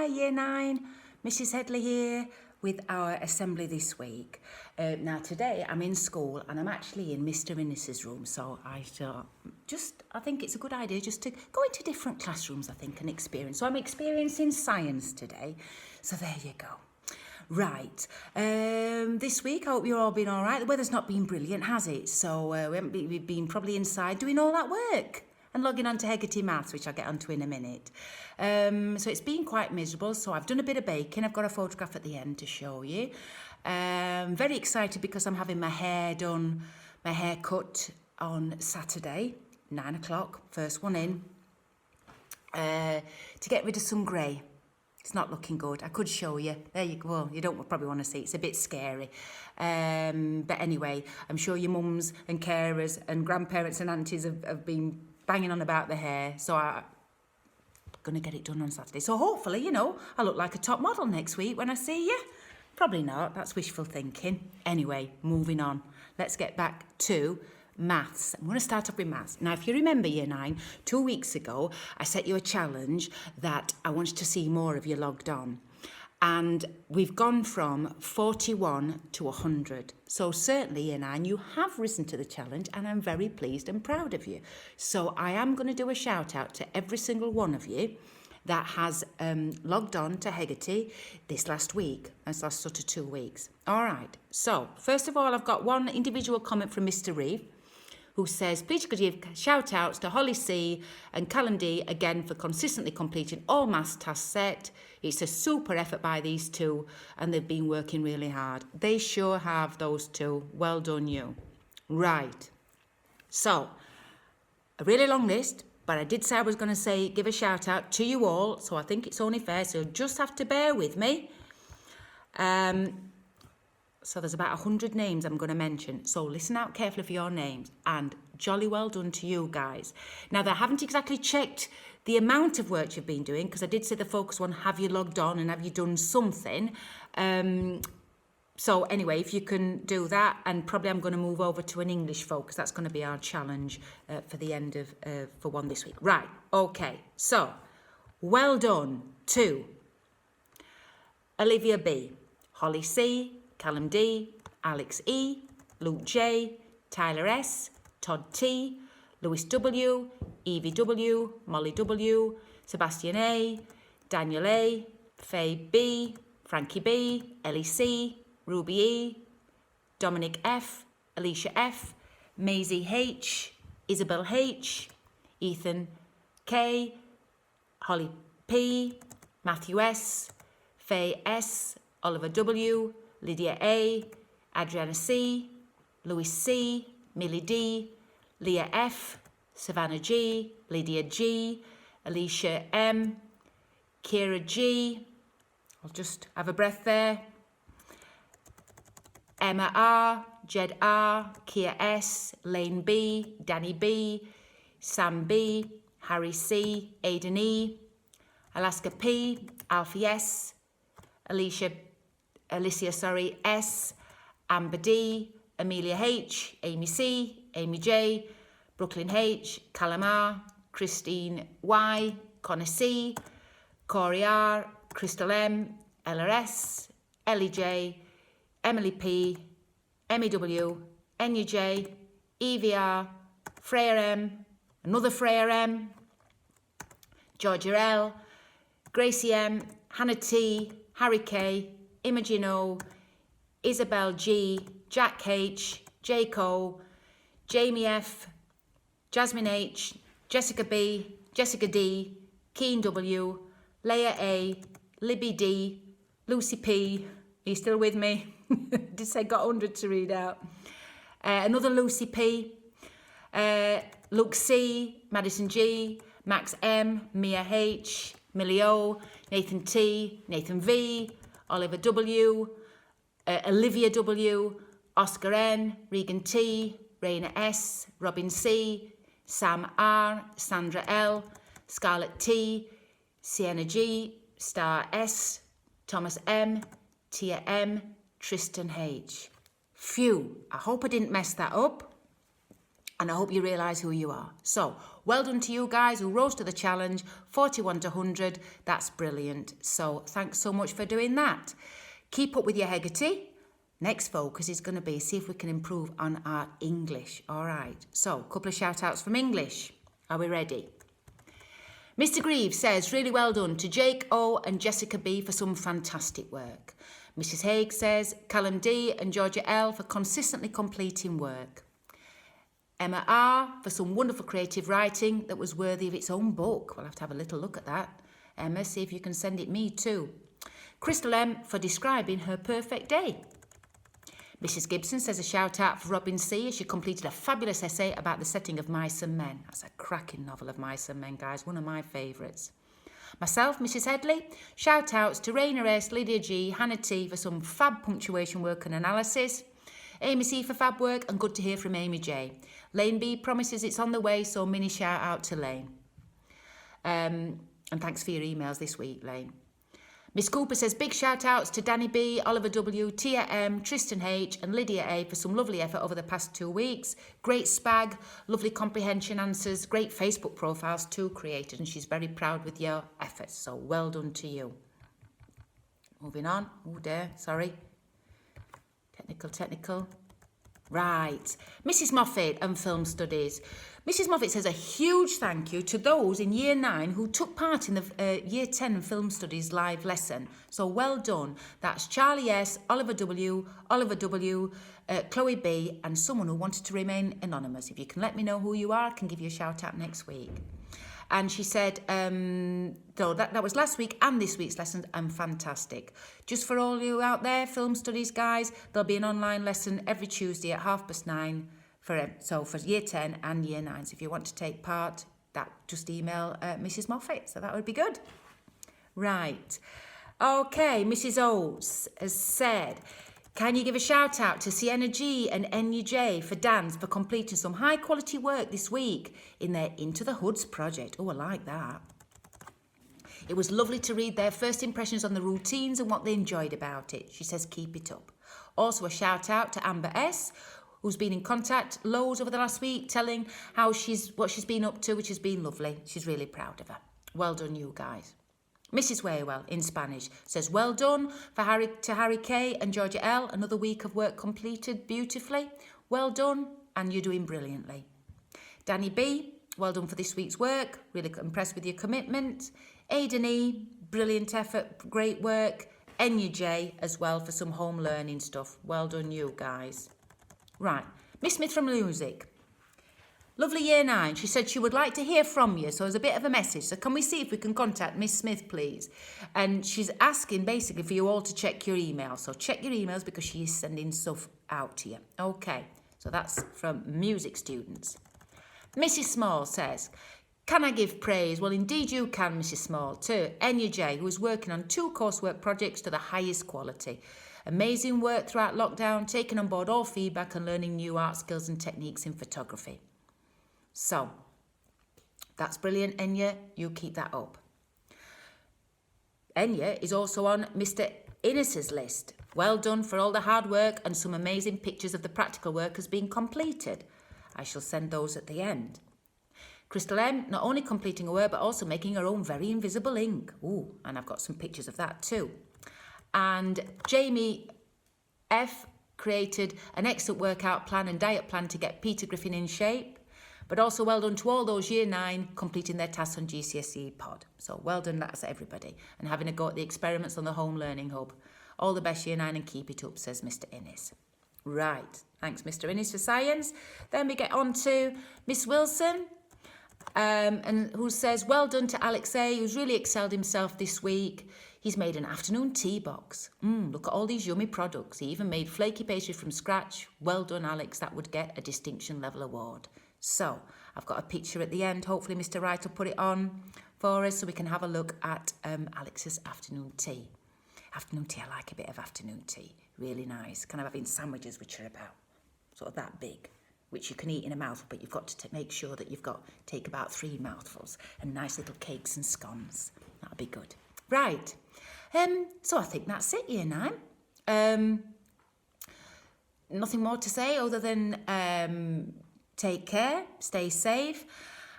Hi, Year 9, Mrs Hedley here with our assembly this week. Now today I'm in school and I'm actually in Mr and Mrs room, so I think it's a good idea just to go into different classrooms, I think, and experience. So I'm experiencing science today, so there you go. Right, this week I hope you're all been all right. The weather's not been brilliant, has it? So we've been probably inside doing all that work and logging on to Hegarty Maths, which I'll get onto in a minute. So it's been quite miserable, so I've done a bit of baking. I've got a photograph at the end to show you. Very excited because I'm having my hair done, my hair cut on Saturday, 9 o'clock, first one in, to get rid of some grey. It's not looking good. I could show you. There you go. Well, you don't probably want to see. It's a bit scary. But anyway, I'm sure your mums and carers and grandparents and aunties have been banging on about the hair, so I'm going to get it done on Saturday. So hopefully, you know, I look like a top model next week when I see you. Probably not. That's wishful thinking. Anyway, moving on. Let's get back to maths. I'm going to start off with maths. Now, if you remember Year 9, 2 weeks ago, I set you a challenge that I wanted to see more of you logged on. And we've gone from 41 to 100. So certainly, Year 9, you have risen to the challenge and I'm very pleased and proud of you. So I am going to do a shout out to every single one of you that has logged on to Hegarty this last week, this last sort of 2 weeks. All right, so first of all, I've got one individual comment from Mr. Reeve, who says, please could you give shout outs to Holly C and Callum D again for consistently completing all maths tasks set. It's a super effort by these two and they've been working really hard. They sure have, those two. Well done you. Right. So, a really long list, but I did say I was going to say give a shout out to you all, so I think it's only fair, so you'll just have to bear with me. So there's about 100 names I'm going to mention. So listen out carefully for your names. And jolly well done to you guys. Now, they haven't exactly checked the amount of work you've been doing, because I did say the focus one, have you logged on and have you done something? So anyway, if you can do that, and probably I'm going to move over to an English focus. That's going to be our challenge for the end of, for one this week. Right, okay. So, well done to Olivia B, Holly C, Callum D, Alex E, Luke J, Tyler S, Todd T, Lewis W, Evie W, Molly W, Sebastian A, Daniel A, Faye B, Frankie B, Ellie C, Ruby E, Dominic F, Alicia F, Maisie H, Isabel H, Ethan K, Holly P, Matthew S, Faye S, Oliver W, Lydia A, Adriana C, Louis C, Millie D, Leah F, Savannah G, Lydia G, Alicia M, Kira G, I'll just have a breath there, Emma R, Jed R, Kia S, Lane B, Danny B, Sam B, Harry C, Aidan E, Alaska P, Alfie S, Alicia S, Amber D, Amelia H, Amy C, Amy J, Brooklyn H, Callum R, Christine Y, Connor C, Corey R, Crystal M, Ella S, Ellie J, Emily P, Emmy W, Enya J, Evie R, Freya M, another Freya M, Georgia L, Gracie M, Hannah T, Harry K, Imogen O, Isabel G, Jack H, Jake O, Jamie F, Jasmine H, Jessica B, Jessica D, Keen W, Leia A, Libby D, Lucy P, are you still with me? Did say got 100 to read out. Another Lucy P, Luke C, Madison G, Max M, Mia H, Millie O, Nathan T, Nathan V, Oliver W, Olivia W, Oscar N, Regan T, Raina S, Robin C, Sam R, Sandra L, Scarlett T, Sienna G, Star S, Thomas M, Tia M, Tristan H. Phew, I hope I didn't mess that up. And I hope you realise who you are. So, well done to you guys who rose to the challenge, 41 to 100. That's brilliant. So, thanks so much for doing that. Keep up with your Hegarty. Next focus is going to be see if we can improve on our English. All right. So, a couple of shout-outs from English. Are we ready? Mr. Greaves says, really well done to Jake O and Jessica B for some fantastic work. Mrs. Haig says, Callum D and Georgia L for consistently completing work. Emma R for some wonderful creative writing that was worthy of its own book. We'll have to have a little look at that. Emma, see if you can send it me too. Crystal M for describing her perfect day. Mrs. Gibson says a shout out for Robin C as she completed a fabulous essay about the setting of Mice and Men. That's a cracking novel of Mice and Men, guys, one of my favourites. Myself, Mrs. Hedley, shout outs to Raina S, Lydia G, Hannah T for some fab punctuation work and analysis. Amy C for fab work, and good to hear from Amy J. Lane B promises it's on the way, so mini shout out to Lane. And thanks for your emails this week, Lane. Miss Cooper says big shout outs to Danny B, Oliver W, Tia M, Tristan H and Lydia A for some lovely effort over the past 2 weeks. Great spag, lovely comprehension answers, great Facebook profiles too created, and she's very proud with your efforts, so well done to you. Moving on. Oh dear, sorry. Technical. Right. Mrs. Moffat and Film Studies. Mrs. Moffat says a huge thank you to those in Year 9 who took part in the Year 10 Film Studies live lesson. So well done. That's Charlie S, Oliver W, Chloe B, and someone who wanted to remain anonymous. If you can let me know who you are, I can give you a shout out next week. And she said, so that was last week and this week's lessons, and fantastic. Just for all you out there, film studies guys, there'll be an online lesson every Tuesday at 9:30 for Year 10 and Year 9. So if you want to take part, just email Mrs. Moffat. So that would be good. Right. Okay, Mrs. Oates has said, can you give a shout out to Sienna G and NUJ for Dans for completing some high quality work this week in their Into the Hoods project? Oh, I like that. It was lovely to read their first impressions on the routines and what they enjoyed about it. She says keep it up. Also a shout out to Amber S, who's been in contact loads over the last week, telling what she's been up to, which has been lovely. She's really proud of her. Well done, you guys. Mrs. Waywell, in Spanish, says, well done to Harry K and Georgia L. Another week of work completed beautifully. Well done, and you're doing brilliantly. Danny B, well done for this week's work. Really impressed with your commitment. Aidan E, brilliant effort, great work. NUJ as well for some home learning stuff. Well done, you guys. Right, Miss Smith from Music. Lovely Year 9. She said she would like to hear from you, so as a bit of a message. So can we see if we can contact Miss Smith, please? And she's asking basically for you all to check your emails. So check your emails because she is sending stuff out to you. Okay, so that's from music students. Mrs. Small says, can I give praise? Well, indeed you can, Mrs. Small, to NUJ, who is working on 2 coursework projects to the highest quality. Amazing work throughout lockdown, taking on board all feedback and learning new art skills and techniques in photography. So, that's brilliant, Enya. You keep that up. Enya is also on Mr. Innes's list. Well done for all the hard work, and some amazing pictures of the practical work has been completed. I shall send those at the end. Crystal M, not only completing her work, but also making her own very invisible ink. Ooh, and I've got some pictures of that too. And Jamie F created an excellent workout plan and diet plan to get Peter Griffin in shape. But also well done to all those Year 9 completing their tasks on GCSE Pod. So well done, that's everybody. And having a go at the experiments on the Home Learning Hub. All the best, Year 9, and keep it up, says Mr. Innes. Right, thanks Mr. Innes for science. Then we get on to Miss Wilson, and who says, well done to Alex A, who's really excelled himself this week. He's made an afternoon tea box. Look at all these yummy products. He even made flaky pastry from scratch. Well done, Alex. That would get a distinction level award. So, I've got a picture at the end. Hopefully Mr. Wright will put it on for us so we can have a look at Alex's afternoon tea. Afternoon tea, I like a bit of afternoon tea. Really nice. Kind of having sandwiches which are about sort of that big, which you can eat in a mouthful, but you've got to make sure that take about 3 mouthfuls, and nice little cakes and scones. That'll be good. Right. So I think that's it, Year 9. Nothing more to say other than take care, stay safe.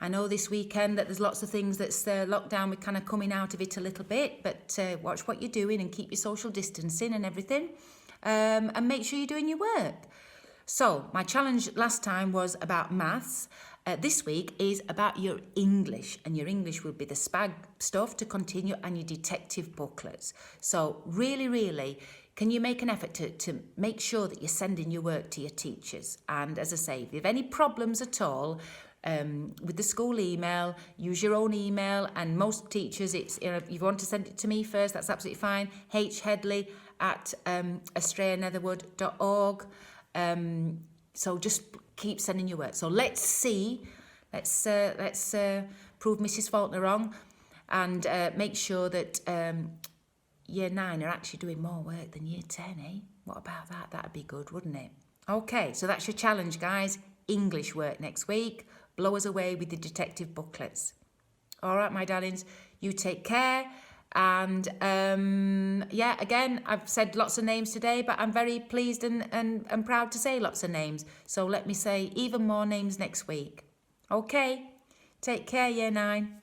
I know this weekend that there's lots of things that's lockdown, we're kind of coming out of it a little bit, but watch what you're doing and keep your social distancing and everything, and make sure you're doing your work. So my challenge last time was about maths. This week is about your English, and your English will be the SPAG stuff to continue and your detective booklets. So really, can you make an effort to make sure that you're sending your work to your teachers? And as I say, if you have any problems at all, with the school email, use your own email, and most teachers, it's, you know, if you want to send it to me first, that's absolutely fine. hedley@australianetherwood.org. So just keep sending your work. So let's prove Mrs Faulkner wrong, and make sure that year 9 are actually doing more work than year 10, eh? What about that? That'd be good, wouldn't it? Okay, so that's your challenge, guys. English work next week. Blow us away with the detective booklets. All right, my darlings, you take care. And yeah, again, I've said lots of names today, but I'm very pleased and proud to say lots of names. So let me say even more names next week. Okay, take care, year 9.